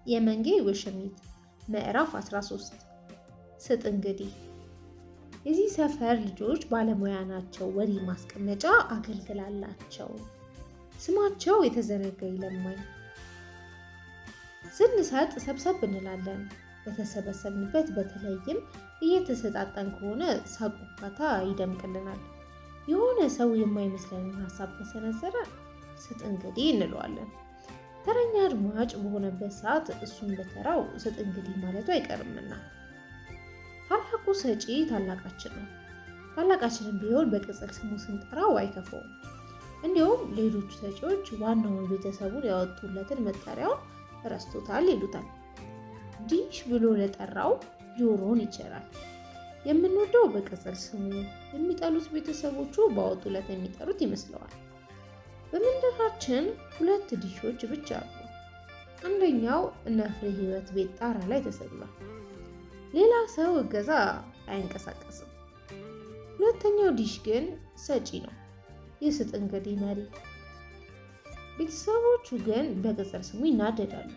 የመንጌ ውሽሚት ምዕራፍ 13 ስጥ እንግዲህ። የዚህ ሰፈር ልጆች ባለሙያ ናቸው። ወሬ ማስቀመጫ አገልግል አላቸው። ስማቸው የተዘረጋ ይለማኝ። ስንሰጥ ሰብሰብ እንላለን። በተሰበሰብንበት በተለይም እየተሰጣጠን ከሆነ ሳቁባታ ይደምቅልናል። የሆነ ሰው የማይመስለንን ሀሳብ ከሰነዘረ ስጥ እንግዲህ እንለዋለን። ተረኛ አድማጭ በሆነበት ሰዓት እሱን በተራው ስጥ እንግዲህ ማለቱ አይቀርምና። ታላቁ ሰጪ ታላቃችን ነው። ታላቃችንን ቢሆን በቅጽል ስሙ ስንጠራው አይከፋውም። እንዲሁም ሌሎቹ ሰጪዎች ዋናውን ቤተሰቡን ያወጡለትን መጠሪያውን ረስቶታል ይሉታል። ዲሽ ብሎ ለጠራው ጆሮውን ይቸራል። የምንወደው በቅጽል ስሙ፣ የሚጠሉት ቤተሰቦቹ ባወጡለት የሚጠሩት ይመስለዋል። በመንደራችን 2 ዲሾች ብቻ አሉ። አንደኛው እነ ፍሬ ህይወት ቤት ጣራ ላይ ተሰቅሏል። ሌላ ሰው እገዛ አይንቀሳቀስም። ሁለተኛው ዲሽ ግን ሰጪ ነው፣ የስጥ እንግዲህ መሪ። ቤተሰቦቹ ግን በቅጽል ስሙ ይናደዳሉ።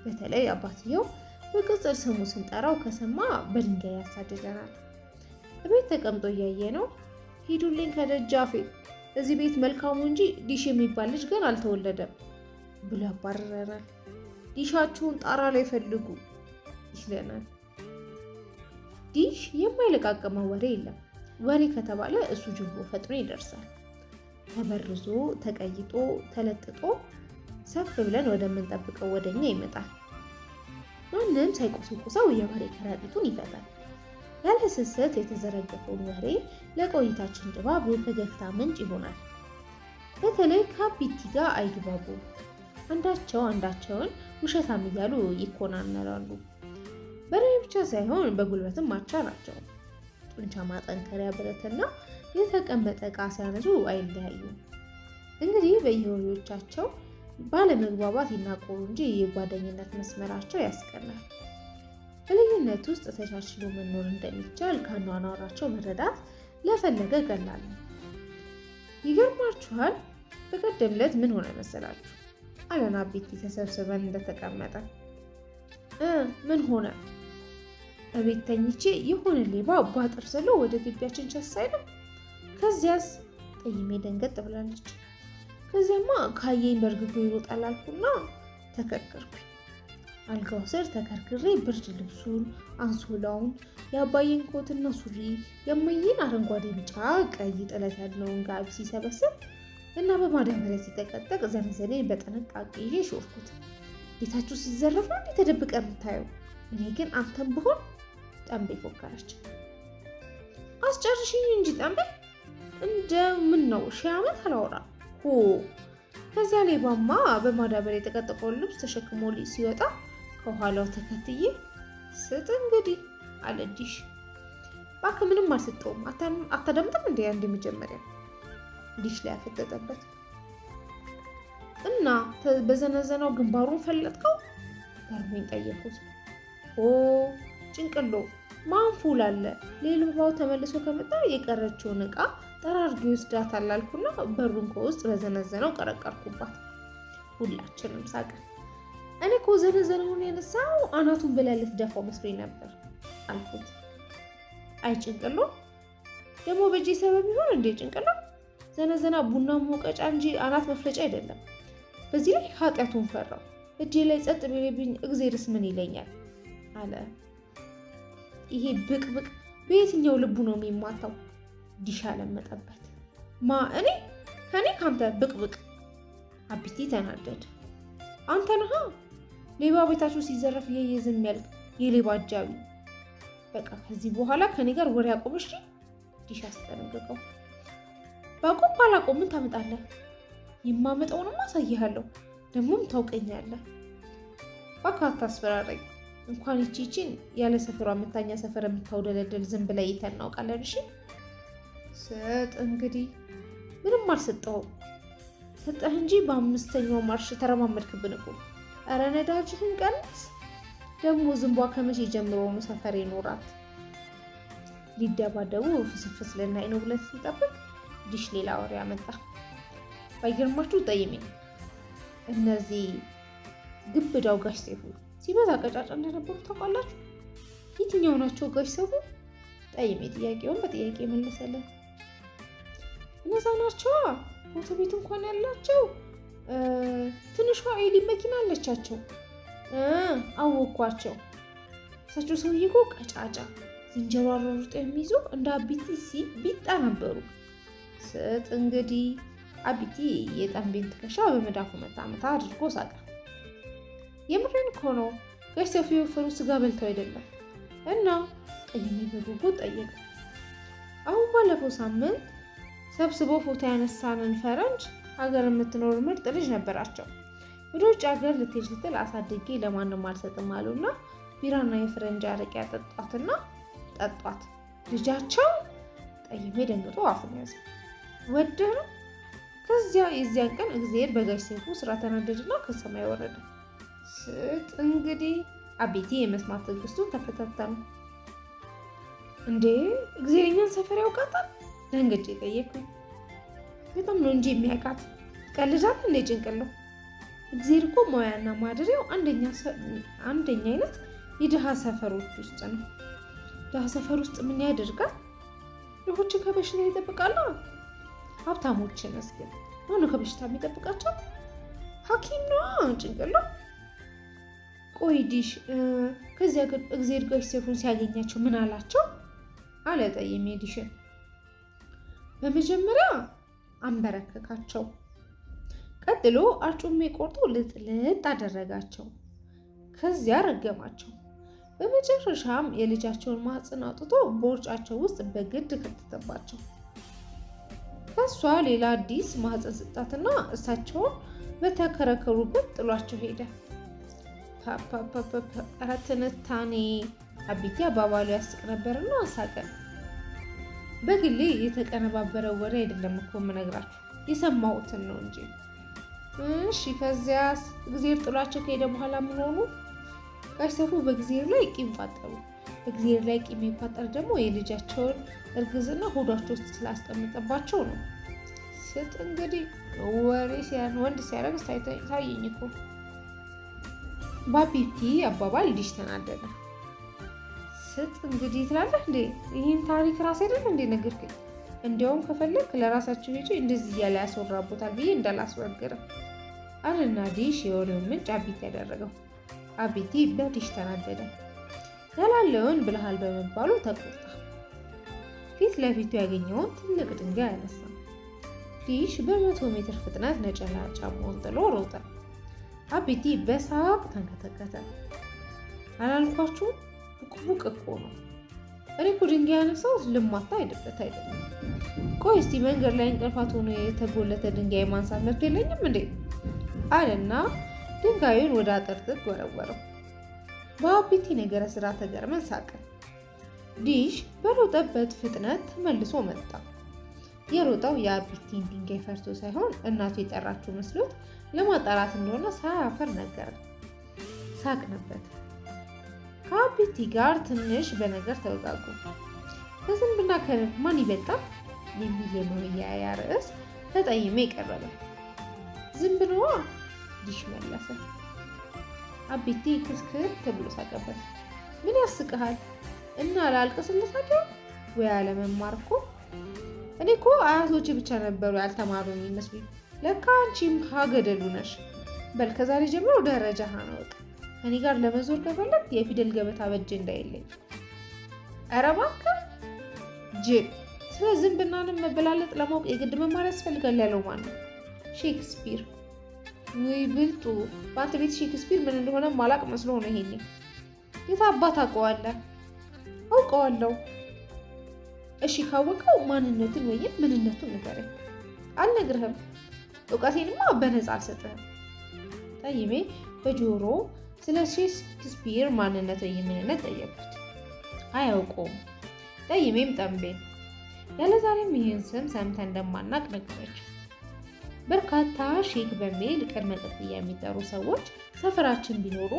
በተለይ አባትየው በቅጽል ስሙ ስንጠራው ከሰማ በድንጋይ ያሳድደናል። እቤት ተቀምጦ እያየ ነው። ሂዱልኝ ከደጃፌ፣ እዚህ ቤት መልካሙ እንጂ ዲሽ የሚባል ልጅ ግን አልተወለደም ብሎ ያባረረናል። ዲሻችሁን ጣራ ላይ ፈልጉ ይለናል። ዲሽ የማይለቃቀመው ወሬ የለም። ወሬ ከተባለ እሱ ጅቦ ፈጥኖ ይደርሳል። ተበርዞ ተቀይጦ ተለጥጦ ሰፍ ብለን ወደምንጠብቀው ወደኛ ይመጣል። ማንም ሳይቆሰቁሰው የወሬ ከረጢቱን ይፈታል። ያለ ስስት የተዘረገፈውን ወሬ ለቆይታችን ድባብ የፈገግታ ምንጭ ይሆናል። በተለይ ከአቢቲ ጋር አይግባቡ። አንዳቸው አንዳቸውን ውሸታም እያሉ ይኮናነራሉ። በእድሜ ብቻ ሳይሆን በጉልበትም ማቻ ናቸው። ጡንቻ ማጠንከሪያ ብረትና የተቀመጠ ዕቃ ሲያነሱ አይለያዩም። እንግዲህ በየወሬዎቻቸው ባለመግባባት ይናቆሩ እንጂ የጓደኝነት መስመራቸው ያስቀናል። በልዩነት ውስጥ ተቻችሎ መኖር እንደሚቻል ከአኗኗራቸው መረዳት ለፈለገ ቀላል ነው። ይገርማችኋል፣ በቀደም ዕለት ምን ሆነ መሰላችሁ? አለን አቢቲ ተሰብስበን እንደተቀመጠ። ምን ሆነ? እቤት ተኝቼ የሆነ ሌባ ባጥር ስሎ ወደ ግቢያችን ቸሳይልም። ከዚያስ? ጠይሜ ደንገጥ ብላለች። ከዚያማ ካየኝ በእርግጎ ይሮጣል አልኩና ተከርክርኩኝ። አልጋው ስር ተከርክሬ ብርድ ልብሱን፣ አንሶላውን፣ የአባዬን ኮትና ሱሪ፣ የማየን አረንጓዴ፣ ቢጫ፣ ቀይ ጥለት ያለውን ጋቢ ሲሰበስብ እና በማዳበሪያ ሲጠቀጠቅ ዘንዘኔ በጥንቃቄ ይዤ ሾፍኩት። ቤታችሁ ሲዘረፍ ነው እንዴ ተደብቀ የምታየው? እኔ ግን አንተም ብሆን ጠንቤ ፎከረች። አስጨርሽኝ እንጂ ጠንቤ፣ እንደምን ነው 1000 ዓመት አላወራ ሆ። ከዚያ ሌባማ በማዳበሪያ የተቀጠቀውን ልብስ ተሸክሞ ሲወጣ ከኋላው ተከትዬ ስጥ እንግዲህ አለ ዲሽ። እባክህ ምንም አልሰጠውም። አታዳምጥም እንዴ? አንዴ መጀመሪያ ዲሽ ላይ አፈጠጠበት እና በዘነዘናው ግንባሩን ፈለጥከው ገርሞኝ ጠየኩት። ኦ ጭንቅሎ ማንፉል አለ። ሌባው ተመልሶ ከመጣ የቀረችውን ዕቃ ጠራርጌ ይወስዳታል አልኩና በሩን ከውስጥ በዘነዘናው ቀረቀርኩባት። ሁላችንም ሳቅን። እኔ እኮ ዘነዘናውን ያነሳው አናቱን ብለህ ልትደፋው መስሎኝ ነበር አልኩት። አይ ጭንቅሎ ደግሞ በእጄ ሰበብ ይሆን እንዴ? ጭንቅሎ ዘነዘና ቡና መውቀጫ እንጂ አናት መፍለጫ አይደለም። በዚህ ላይ ኃጢአቱን ፈራው። እጄ ላይ ጸጥ ቢልብኝ እግዜርስ ምን ይለኛል አለ። ይሄ ብቅብቅ በየትኛው ልቡ ነው የሚማታው? ዲሽ አለመጠበት። ማ እኔ? ከኔ ካንተ ብቅብቅ? አቢቲ ተናደደ። አንተ ነህ ሌባ ቤታችሁ ሲዘረፍ የዝም ያልክ የሌባ አጃቢ። በቃ ከዚህ በኋላ ከኔ ጋር ወሬ አቁም እሺ? ዲሽ አስጠነቀቀው። ባቆም ባላቆም ምን ታመጣለህ? የማመጣውንም አሳይሃለሁ። ደግሞም ታውቀኛለህ። በቃ አታስፈራረኝ። እንኳን ይቺን ያለ ሰፈሯ የምታኛ ሰፈር የምታውደለደል ዝም ብላ እናውቃለን። እሺ ስጥ እንግዲህ። ምንም አልሰጠውም። ሰጠህ እንጂ በ5ኛው ማርሽ ተረማመድክብን እኮ። ኧረ ነዳጅህን ቀንስ። ደግሞ ዝንቧ ከመቼ ጀምሮ ነው ሰፈር ይኖራት? ሊደባደቡ ፍስፍስ ልናይ ነው ብለን ስንጠብቅ ዲሽ ሌላ ወሬ አመጣ። ባይገርማችሁ ጠይሜ እነዚህ ግብዳው ጋሽ ሴፉ ሲበዛ ቀጫጫ እንደነበሩ ታውቃላችሁ? የትኛው ናቸው ጋሽ ሰፉ? ጠይሜ ጥያቄውን በጥያቄ መለሰለት። እነዛ ናቸዋ ፎቶ ቤት እንኳን ያላቸው ትንሿ ኤሊ መኪና አለቻቸው። አወኳቸው። እሳቸው ሰውዬ እኮ ቀጫጫ ዝንጀሮ አሯሩጦ የሚይዙ እንደ አቢቲ ቢጣ ነበሩ። ስጥ እንግዲህ አቢቲ የጠንቤን ትከሻ በመዳፉ መታመታ አድርጎ ሳቀ። የምሬን እኮ ነው ጋሽ ሰፊ የወፈሩ ስጋ በልተው አይደለም እና ጠይሜ በጉጉት ጠየቀ። አሁን ባለፈው ሳምንት ሰብስበው ፎቶ ያነሳንን ፈረንጅ ሀገር የምትኖር ምርጥ ልጅ ነበራቸው። ወደ ውጭ ሀገር ልትሄድ ስትል አሳድጌ ለማንም አልሰጥም አሉና ቢራና የፈረንጅ አረቄ ያጠጧትና ጠጧት። ልጃቸው ጠይሜ ደንግጦ አፉን ያዘ። ወደህ ነው? ከዚያ የዚያን ቀን እግዚአብሔር በጋሽ ሰይፉ ስራ ተናደድና ከሰማይ ወረደ። ስጥ እንግዲህ አቤቴ የመስማት ትዕግስቱን ተፈታተኑ። እንዴ እግዚአብሔር እኛን ሰፈር ያውቃታል? ደንግጬ ጠየቅኩኝ። በጣም ነው እንጂ የሚያውቃት ቀልዳል እንዴ ጭንቅለው። እግዚአብሔር እኮ ሙያና ማደሪያው አንደኛ አይነት የድሃ ሰፈሮች ውስጥ ነው። ድሃ ሰፈር ውስጥ ምን ያደርጋል? ድሆችን ከበሽታ ይጠብቃል። ሀብታሞችንስ ግን ማነው ከበሽታ የሚጠብቃቸው? ሐኪም ነው ጭንቅለው። ቆይ ዲሽ ከዚያ ግን እግዚአብሔር ጋሽ ሰይፉን ሲያገኛቸው ምን አላቸው? አለ ጠይሜ ዲሽን። በመጀመሪያ አንበረከካቸው። ቀጥሎ አርጩሜ ቆርጦ ልጥልጥ አደረጋቸው። ከዚያ ረገማቸው። በመጨረሻም የልጃቸውን ማህፀን አውጥቶ ቦርጫቸው ውስጥ በግድ ከተተባቸው። ከሷ ሌላ አዲስ ማህፀን ስጣትና እሳቸውን በተከረከሩበት ጥሏቸው ሄደ። ኧረ ትንታኔ አቢቴ አባባሉ ያስቅ ነበርና አሳቀ። በግሌ የተቀነባበረ ወሬ አይደለም እኮ የምነግራችሁ የሰማሁትን ነው እንጂ። እሺ ከዚያስ እግዚአብሔር ጥሏቸው ከሄደ በኋላ ምን ሆኑ? ጋሽ ሰይፉ በእግዚአብሔር ላይ ቂም ቋጠሩ። በእግዚአብሔር ላይ ቂም የሚቋጠር ደግሞ የልጃቸውን እርግዝና ሆዷቸው ውስጥ ስላስቀምጠባቸው ነው። ስጥ እንግዲህ ወሬ ወንድ ሲያደርግ ታየኝ እኮ። በአቢቲ አባባል ዲሽ ተናደደ። ስጥ እንግዲህ ትላለህ እንዴ? ይህን ታሪክ ራስ አይደል እንዴ ነገርከኝ? እንዲያውም ከፈለግ ለራሳቸው ሄጄ እንደዚህ እያለ ያስወራቦታል ብዬ እንዳላስወግርም አለና ዲሽ የወሬውን ምንጭ አቢቲ ያደረገው። አቢቲ በዲሽ ተናደደ። ያላለውን ብልሃል በመባሉ ተቆጣ። ፊት ለፊቱ ያገኘውን ትልቅ ድንጋይ አነሳ። ዲሽ በ100 ሜትር ፍጥነት ነጠላ ጫማውን ጥሎ ሮጠ። አቢቲ በሳቅ ተንከተከተ። አላልኳችሁም? ቡቅ እኮ ነው። እኔ እኮ ድንጋይ ያነሳሁት ልማታ አይደበት አይደለም። ቆይ እስቲ መንገድ ላይ እንቅልፋት ሆኖ የተጎለተ ድንጋይ ማንሳት መብት የለኝም እንዴ? አለና ድንጋዩን ወደ አጥር ጥግ ወረወረው። በአቢቲ ነገረ ስራ ተገርመን ሳቅን። ዲሽ በሮጠበት ፍጥነት ተመልሶ መጣ። የሮጠው የአቢቲን ድንጋይ ፈርቶ ሳይሆን እናቱ የጠራችው መስሎት ለማጣራት እንደሆነ ሳያፈር ነገረን። ሳቅንበት። ከአቢቲ ጋር ትንሽ በነገር ተወጋጉ። ከዝንብና ከንብ ማን ይበልጣል የሚል የመወያያ ርዕስ ተጠይሜ ቀረበ። ዝንብ ነዋ ዲሽ መለሰ። አቢቲ ክስክር ተብሎ ሳቀበት። ምን ያስቅሃል? እና ላልቅስልታለሁ ወይ አለመማር እኮ። እኔ እኮ አያቶች ብቻ ነበሩ ያልተማሩ የሚመስሉኝ። ለካ አንቺም ሀገደሉ ነሽ። በል ከዛሬ ጀምሮ ደረጃህን አውቅ። ከኔ ጋር ለመዞር ከፈለግ የፊደል ገበታ በእጅ እንዳይለኝ። ኧረ እባክህ ጅል። ስለ ዝንብና ንብ መበላለጥ ለማወቅ የግድ መማር ያስፈልጋል ያለው ማን ነው? ሼክስፒር። ውይ ብልጡ፣ በአንተ ቤት ሼክስፒር ምን እንደሆነ ማላቅ መስሎ ነው። ይሄኔ የት አባት አውቀዋለህ? አውቀዋለሁ። እሺ ካወቀው ማንነቱን ወይም ምንነቱን ንገረኝ። አልነግርህም። እውቀቴንማ በነፃ አልሰጥህም። ጠይሜ በጆሮ ስለ ሼክስፒር ማንነት ወይም ምንነት ጠየቁት። አያውቀውም። ጠይሜም ጠንቤን ያለዛሬም ይህን ስም ሰምተን እንደማናቅ ነገረችው። በርካታ ሼክ በሚል ቅድመ ቅጥያ የሚጠሩ ሰዎች ሰፈራችን ቢኖሩ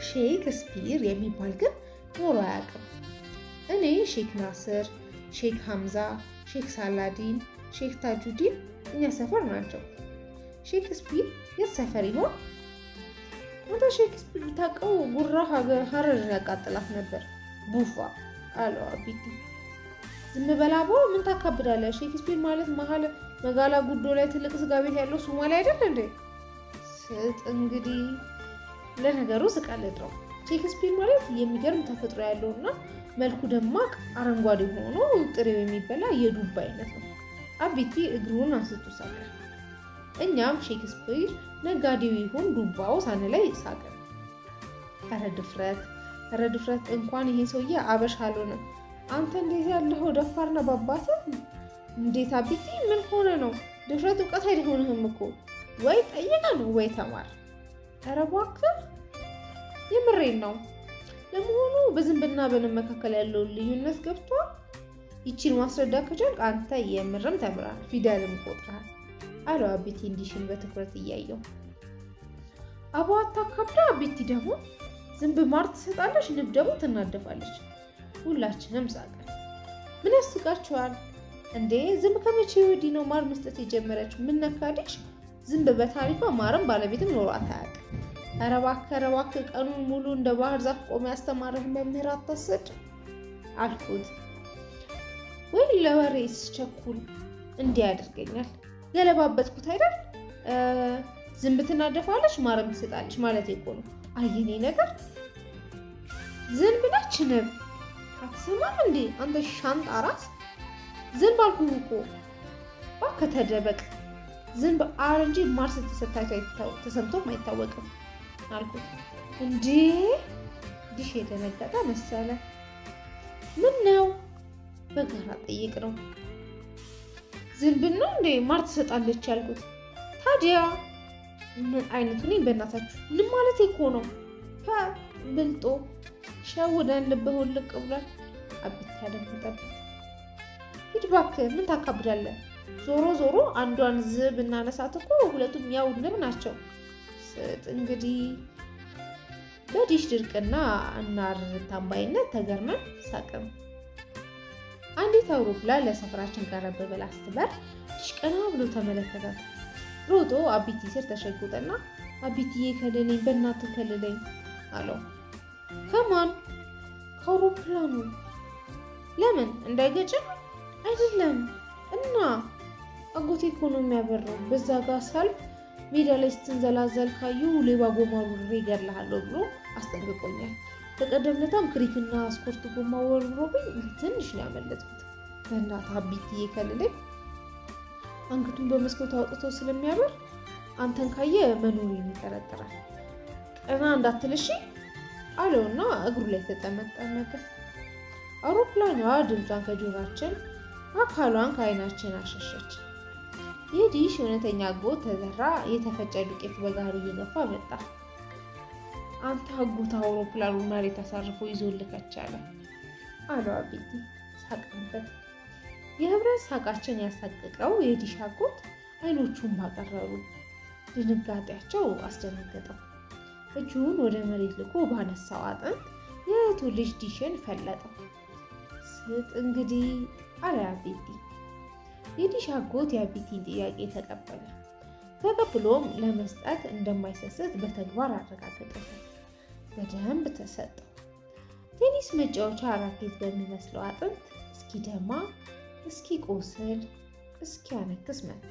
ሼክስፒር የሚባል ግን ኖሮ አያውቅም። እኔ ሼክ ናስር፣ ሼክ ሐምዛ፣ ሼክ ሳላዲን፣ ሼክ ታጁዲን እኛ ሰፈር ናቸው። ሼክስፒር የት ሰፈር ይሆን? አንተ ሼክስፒር ብታውቀው ጉራ ሀረር ያቃጥላት ነበር ቡፋ አለው አቢቲ። ዝም በላቦ ምን ታካብዳለህ? ሼክስፒር ማለት መሀል መጋላ ጉዶ ላይ ትልቅ ስጋ ቤት ያለው ሶማሌ አይደል እንዴ? ስጥ እንግዲህ። ለነገሩ ስቀልድ ነው። ሼክስፒር ማለት የሚገርም ተፈጥሮ ያለውና መልኩ ደማቅ አረንጓዴ ሆኖ ጥሬው የሚበላ የዱባ አይነት ነው። አቢቲ እግሩን አንስቶ ሳቀ። እኛም ሼክስፒር ነጋዴው ይሁን ዱባው ሳንለይ ሳቀ። ኧረ ድፍረት! እንኳን ይሄ ሰውዬ አበሻ አልሆነም። አንተ እንዴት ያለኸው ደፋር ነው በአባትህ! እንዴት አቢቲ ምን ሆነ ነው? ድፍረት እውቀት አይሆንህም እኮ። ወይ ጠይቀ ነው ወይ ተማር። ኧረ እባክህ የምሬን ነው። ለመሆኑ በዝንብና በንብ መካከል ያለውን ልዩነት ገብቷል? ይቺን ማስረዳት ከቻልክ አንተ የምርም ተምራል፣ ፊደልም ቆጥረሃል አለው አቢቲ እንዲሽን በትኩረት እያየው። አቦ አታካብዳ አቢቲ። ደግሞ ዝንብ ማር ትሰጣለች፣ ንብ ደግሞ ትናደፋለች። ሁላችንም ሳቀን። ምን ያስቃችኋል እንዴ? ዝንብ ከመቼ ወዲህ ነው ማር መስጠት የጀመረችው? ምን ነካዴሽ? ዝንብ በታሪኳ ማርም ባለቤትም ኖሮ አታውቅም። ኧረ እባክህ ቀኑን ሙሉ እንደ ባህር ዛፍ ቆመ ያስተማረህ መምህር አታሰድ አልኩት። ወይ ለወሬ ስቸኩል እንዲህ ያደርገኛል። ገለባበጥኩት አይደል? ዝንብ ትናደፋለች ማርም ትሰጣለች ማለት እኮ ነው። አየኔ ነገር ዝንብ ነች ንብ። አትሰማም እንዴ አንተ ሻንጣ ራስ? ዝንብ አልኩህ እኮ። እባክህ ተደበቅ። ዝንብ አር እንጂ ማር ስትሰጣቸው ተሰምቶም አይታወቅም አልኩት። እንዴ ዲሽ የደነገጠ መሰለ። ምን ነው በጋራ ጠይቅ ነው። ዝንብ ነው እንዴ ማር ትሰጣለች ያልኩት? ታዲያ ምን አይነቱ ነኝ በእናታችሁ? ምን ማለት እኮ ነው? ብልጦ ሸውደን ልብህ ውልቅ ብሏል። አቢት ያደምጠበት። ሂድ እባክህ ምን ታካብዳለህ? ዞሮ አንዷን ዝብ እናነሳት እኮ ሁለቱም ያው ንብ ናቸው። ስጥ እንግዲህ። በዲሽ ድርቅና እና ታምባይነት ተገርመን ሳቅም። አንዲት አውሮፕላን ለሰፈራችን ቀረብ ብላ ስትበር ዲሽ ቀና ብሎ ተመለከታት። ሮጦ አቢቲ ስር ተሸጉጠና አቢቲዬ ከልለኝ፣ በእናትህ ከልለኝ አለው። ከማን? ከአውሮፕላኑ። ለምን እንዳይገጭም? አይደለም እና አጎቴ እኮ ነው የሚያበረው። በዛ ጋር ሳልፍ ሜዳ ላይ ስትንዘላዘል ካዩ ሌባ ጎማ ወርውሬ እገድልሃለሁ ብሎ አስጠንቅቆኛል። በቀደም ዕለታም ክሪክና ስፖርት ጎማ ወርውሮብኝ ትንሽ ነው ያመለጥኩት። በእናትህ አቢትዬ ከልለኝ። አንገቱን በመስኮት አውጥቶ ስለሚያበር አንተን ካየ መኖሬን ይጠረጥራል። ቀና እንዳትልሽ አለውና እግሩ ላይ ተጠመጠመበት። አውሮፕላኗ ድምጿን ከጆሯችን አካሏን ከዓይናችን አሸሸች። የዲሽ እውነተኛ አጎት ተዘራ የተፈጨ ዱቄት በጋሪ እየገፋ መጣ። አንተ አጎት አውሮፕላኑን መሬት አሳርፎ ይዞልህ ከቻለ አለው አቢቲ። ሳቅንበት። የህብረት ሳቃችን ያሳቀቀው የዲሽ አጎት አይኖቹን ባቀረሩ። ድንጋጤያቸው አስደነገጠው። እጁን ወደ መሬት ልኮ ባነሳው አጥንት የእህቱ ልጅ ዲሽን ፈለጠው። ስጥ እንግዲህ አለ አቢቲ። የዲሽ አጎት የአቢቲን ጥያቄ ተቀበለ። ተቀብሎም ለመስጠት እንደማይሰስት በተግባር አረጋገጠለት። በደንብ ተሰጠው። ቴኒስ መጫወቻ ራኬት በሚመስለው አጥንት እስኪደማ፣ እስኪቆስል፣ እስኪያነክስ መጣ።